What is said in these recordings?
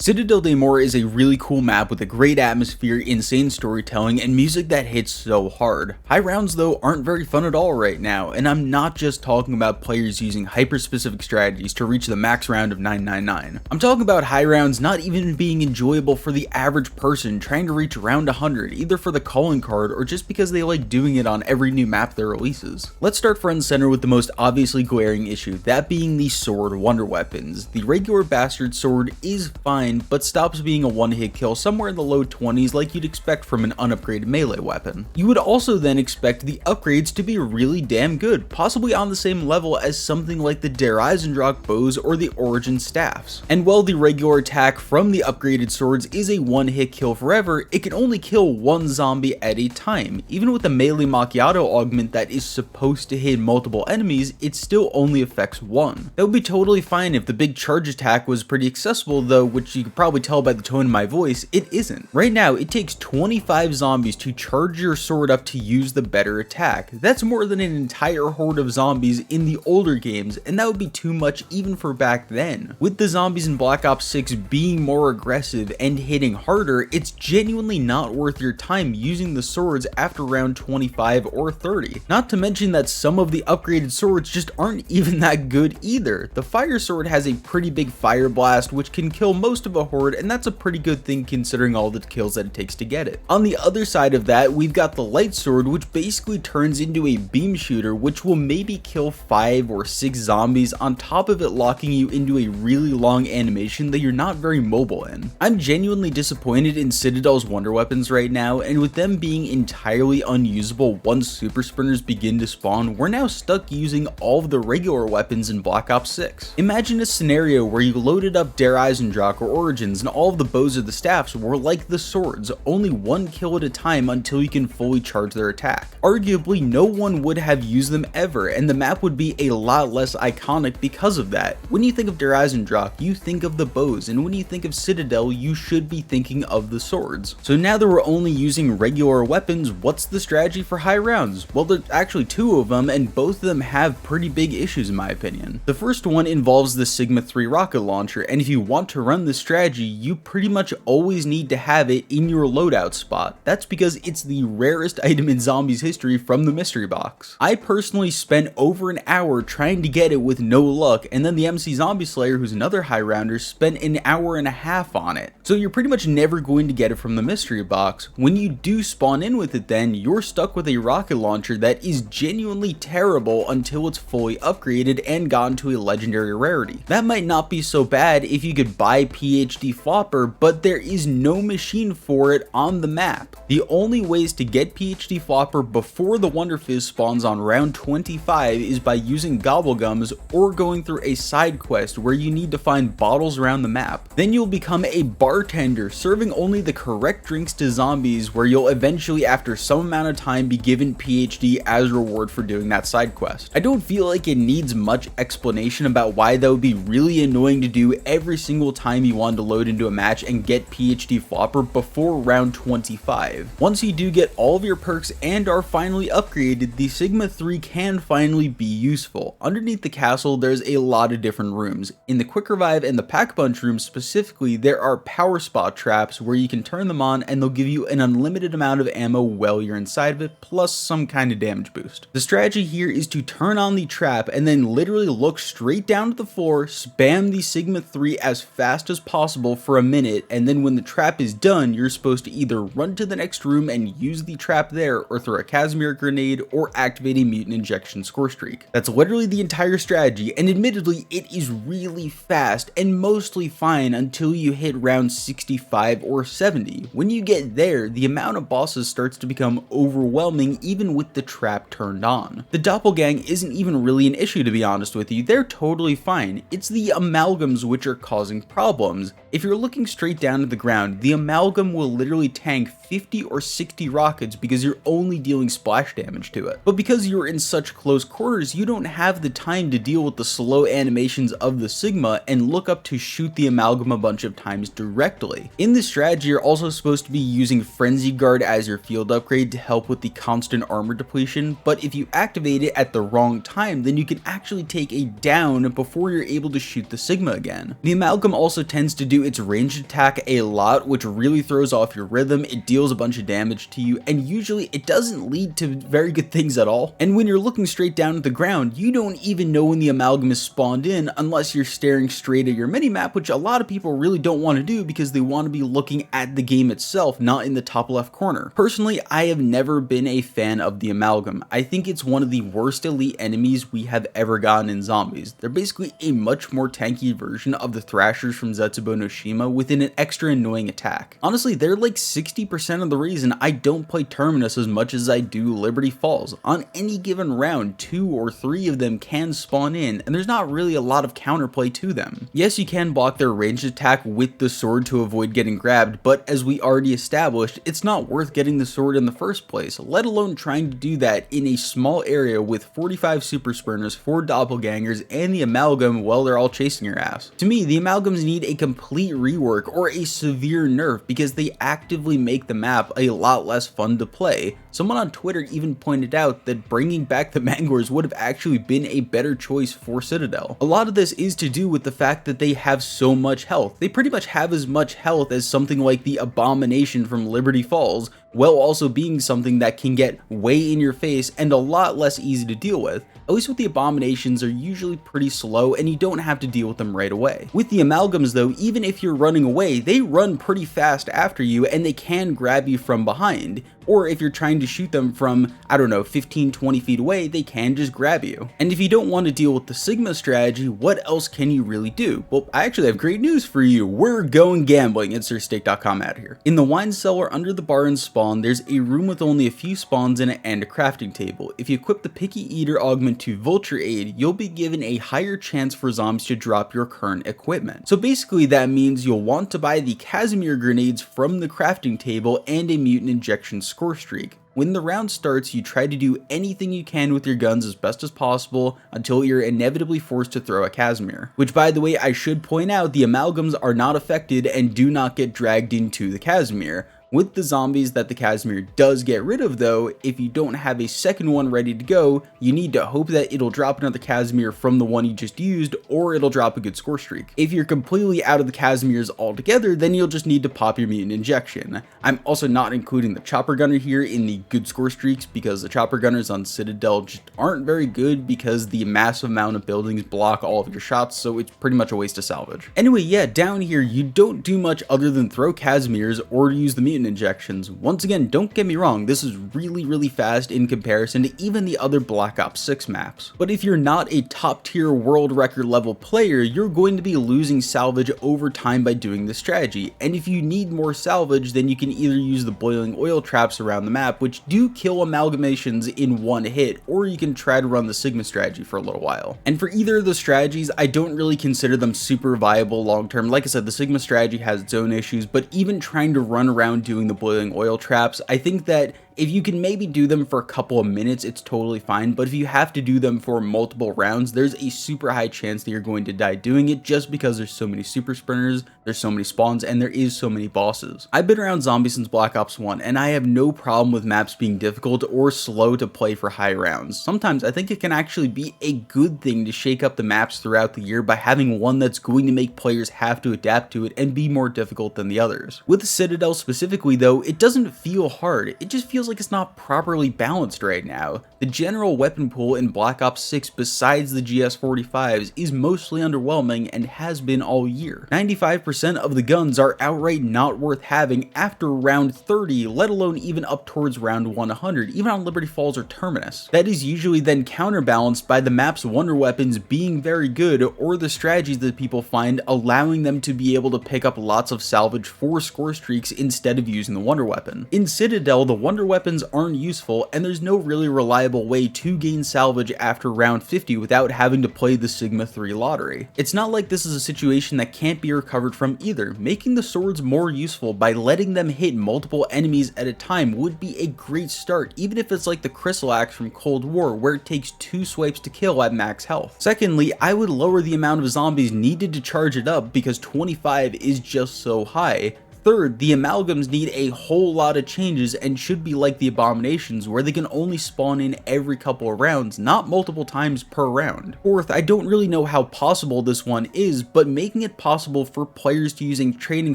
Citadelle Des Morts is a really cool map with a great atmosphere, insane storytelling, and music that hits so hard. High rounds though aren't very fun at all right now, and I'm not just talking about players using hyper-specific strategies to reach the max round of 999. I'm talking about high rounds not even being enjoyable for the average person trying to reach round 100, either for the calling card or just because they like doing it on every new map that releases. Let's start front and center with the most obviously glaring issue, that being the sword wonder weapons. The regular bastard sword is fine, but stops being a one-hit kill somewhere in the low 20s like you'd expect from an unupgraded melee weapon. You would also then expect the upgrades to be really damn good, possibly on the same level as something like the Der Eisendrache bows or the Origin staffs. And while the regular attack from the upgraded swords is a one-hit kill forever, it can only kill one zombie at a time. Even with the melee macchiato augment that is supposed to hit multiple enemies, it still only affects one. That would be totally fine if the big charge attack was pretty accessible though, which you could probably tell by the tone of my voice, it isn't. Right now, it takes 25 zombies to charge your sword up to use the better attack. That's more than an entire horde of zombies in the older games, and that would be too much even for back then. With the zombies in Black Ops 6 being more aggressive and hitting harder, it's genuinely not worth your time using the swords after round 25 or 30. Not to mention that some of the upgraded swords just aren't even that good either. The fire sword has a pretty big fire blast which can kill most of a horde, and that's a pretty good thing considering all the kills that it takes to get it. On the other side of that, we've got the light sword, which basically turns into a beam shooter which will maybe kill 5 or 6 zombies on top of it locking you into a really long animation that you're not very mobile in. I'm genuinely disappointed in Citadel's wonder weapons right now, and with them being entirely unusable once super sprinters begin to spawn, we're now stuck using all of the regular weapons in Black Ops 6. Imagine a scenario where you loaded up Der Eisendrache or Origins and all of the bows or the staffs were like the swords, only one kill at a time until you can fully charge their attack. Arguably, no one would have used them ever, and the map would be a lot less iconic because of that. When you think of Der Eisendrache, you think of the bows, and when you think of Citadel, you should be thinking of the swords. So now that we're only using regular weapons, what's the strategy for high rounds? Well, there's actually two of them, and both of them have pretty big issues in my opinion. The first one involves the Sigma 3 rocket launcher, and if you want to run this strategy, you pretty much always need to have it in your loadout spot. That's because it's the rarest item in Zombies history from the mystery box. I personally spent over an hour trying to get it with no luck, and then the MC Zombie Slayer, who's another high rounder, spent an hour and a half on it. So you're pretty much never going to get it from the mystery box. When you do spawn in with it then, you're stuck with a rocket launcher that is genuinely terrible until it's fully upgraded and gotten to a legendary rarity. That might not be so bad if you could buy PhD Flopper, but there is no machine for it on the map. The only ways to get PhD Flopper before the Wonder Fizz spawns on round 25 is by using Gobblegums or going through a side quest where you need to find bottles around the map. Then you'll become a bartender serving only the correct drinks to zombies, where you'll eventually after some amount of time be given PhD as reward for doing that side quest. I don't feel like it needs much explanation about why that would be really annoying to do every single time you wanted to load into a match and get PhD Flopper before round 25. Once you do get all of your perks and are finally upgraded, the Sigma 3 can finally be useful. Underneath the castle, there's a lot of different rooms. In the Quick Revive and the Pack Punch rooms specifically, there are power spot traps where you can turn them on and they'll give you an unlimited amount of ammo while you're inside of it, plus some kind of damage boost. The strategy here is to turn on the trap and then literally look straight down to the floor, spam the Sigma 3 as fast as possible for a minute, and then when the trap is done, you're supposed to either run to the next room and use the trap there, or throw a Casimir grenade, or activate a mutant injection score streak. That's literally the entire strategy, and admittedly, it is really fast and mostly fine until you hit round 65 or 70. When you get there, the amount of bosses starts to become overwhelming even with the trap turned on. The Doppelgang isn't even really an issue, to be honest with you. They're totally fine. It's the Amalgams which are causing problems. If you're looking straight down to the ground, the Amalgam will literally tank 50 or 60 rockets because you're only dealing splash damage to it. But because you're in such close quarters, you don't have the time to deal with the slow animations of the Sigma and look up to shoot the Amalgam a bunch of times directly. In this strategy, you're also supposed to be using Frenzy Guard as your field upgrade to help with the constant armor depletion, but if you activate it at the wrong time, then you can actually take a down before you're able to shoot the Sigma again. The Amalgam also tends tends to do its ranged attack a lot, which really throws off your rhythm. It deals a bunch of damage to you, and usually it doesn't lead to very good things at all. And when you're looking straight down at the ground, you don't even know when the Amalgam is spawned in unless you're staring straight at your minimap, which a lot of people really don't want to do because they want to be looking at the game itself, not in the top left corner. Personally, I have never been a fan of the Amalgam. I think it's one of the worst elite enemies we have ever gotten in zombies. They're basically a much more tanky version of the Thrashers from Zetsubo no Shima with an extra annoying attack. Honestly, they're like 60% of the reason I don't play Terminus as much as I do Liberty Falls. On any given round, 2 or 3 of them can spawn in, and there's not really a lot of counterplay to them. Yes, you can block their ranged attack with the sword to avoid getting grabbed, but as we already established, it's not worth getting the sword in the first place, let alone trying to do that in a small area with 45 super sprinters, 4 doppelgangers, and the Amalgam while they're all chasing your ass. To me, the Amalgams need a complete rework or a severe nerf because they actively make the map a lot less fun to play. Someone on Twitter even pointed out that bringing back the Mangors would have actually been a better choice for Citadel. A lot of this is to do with the fact that they have so much health. They pretty much have as much health as something like the Abomination from Liberty Falls, while also being something that can get way in your face and a lot less easy to deal with. At least with the Abominations, are usually pretty slow and you don't have to deal with them right away. With the Amalgams though, even if you're running away, they run pretty fast after you and they can grab you from behind. Or if you're trying to shoot them from, I don't know, 15-20 feet away, they can just grab you. And if you don't want to deal with the Sigma strategy, what else can you really do? Well, I actually have great news for you. We're going gambling. InsertStake.com out of here. In the wine cellar under the bar and spawn, there's a room with only a few spawns in it and a crafting table. If you equip the Picky Eater augment to Vulture Aid, you'll be given a higher chance for zombies to drop your current equipment. So basically that means you'll want to buy the Casimir grenades from the crafting table and a mutant injection score streak. When the round starts, you try to do anything you can with your guns as best as possible until you're inevitably forced to throw a Casimir. Which, by the way, I should point out, the Amalgams are not affected and do not get dragged into the Casimir. With the zombies that the Casimir does get rid of though, if you don't have a second one ready to go, you need to hope that it'll drop another Casimir from the one you just used, or it'll drop a good score streak. If you're completely out of the Casimirs altogether, then you'll just need to pop your mutant injection. I'm also not including the chopper gunner here in the good score streaks because the chopper gunners on Citadel just aren't very good because the massive amount of buildings block all of your shots, so it's pretty much a waste of salvage. Anyway, yeah, down here you don't do much other than throw Casimirs or use the mutant injections. Once again, don't get me wrong, this is really fast in comparison to even the other Black Ops 6 maps. But if you're not a top tier world record level player, you're going to be losing salvage over time by doing this strategy. And if you need more salvage, then you can either use the boiling oil traps around the map, which do kill amalgamations in one hit, or you can try to run the Sigma strategy for a little while. And for either of those strategies, I don't really consider them super viable long term. Like I said, the Sigma strategy has its own issues, but even trying to run around doing the boiling oil traps, I think that if you can maybe do them for a couple of minutes, it's totally fine, but if you have to do them for multiple rounds, there's a super high chance that you're going to die doing it just because there's so many super sprinters, there's so many spawns, and there is so many bosses. I've been around zombies since Black Ops 1, and I have no problem with maps being difficult or slow to play for high rounds. Sometimes I think it can actually be a good thing to shake up the maps throughout the year by having one that's going to make players have to adapt to it and be more difficult than the others. With Citadel specifically though, it doesn't feel hard, it just feels like it's not properly balanced right now. The general weapon pool in Black Ops 6 besides the GS45s is mostly underwhelming and has been all year. 95% of the guns are outright not worth having after round 30, let alone even up towards round 100, even on Liberty Falls or Terminus. That is usually then counterbalanced by the map's wonder weapons being very good, or the strategies that people find allowing them to be able to pick up lots of salvage for score streaks instead of using the wonder weapon. In Citadel, the wonder weapons aren't useful, and there's no really reliable way to gain salvage after round 50 without having to play the Sigma 3 lottery. It's not like this is a situation that can't be recovered from either. Making the swords more useful by letting them hit multiple enemies at a time would be a great start, even if it's like the Crystal Axe from Cold War, where it takes 2 swipes to kill at max health. Secondly, I would lower the amount of zombies needed to charge it up because 25 is just so high. Third, the Amalgams need a whole lot of changes and should be like the Abominations, where they can only spawn in every couple of rounds, not multiple times per round. Fourth, I don't really know how possible this one is, but making it possible for players to using trading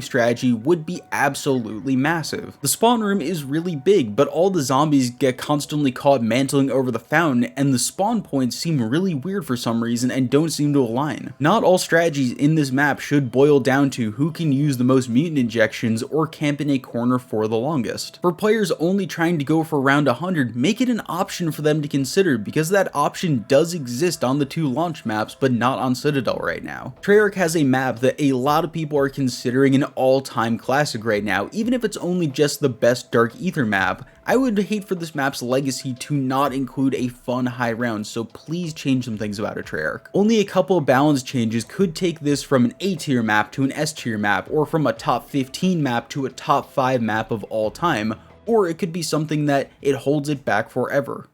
strategy would be absolutely massive. The spawn room is really big, but all the zombies get constantly caught mantling over the fountain, and the spawn points seem really weird for some reason and don't seem to align. Not all strategies in this map should boil down to who can use the most mutant injections or camp in a corner for the longest. For players only trying to go for round 100, make it an option for them to consider, because that option does exist on the 2 launch maps, but not on Citadel right now. Treyarch has a map that a lot of people are considering an all-time classic right now, even if it's only just the best Dark Aether map. I would hate for this map's legacy to not include a fun high round, so please change some things about it, Treyarch. Only a couple of balance changes could take this from an A tier map to an S tier map, or from a top 15 map to a top 5 map of all time, or it could be something that it holds it back forever.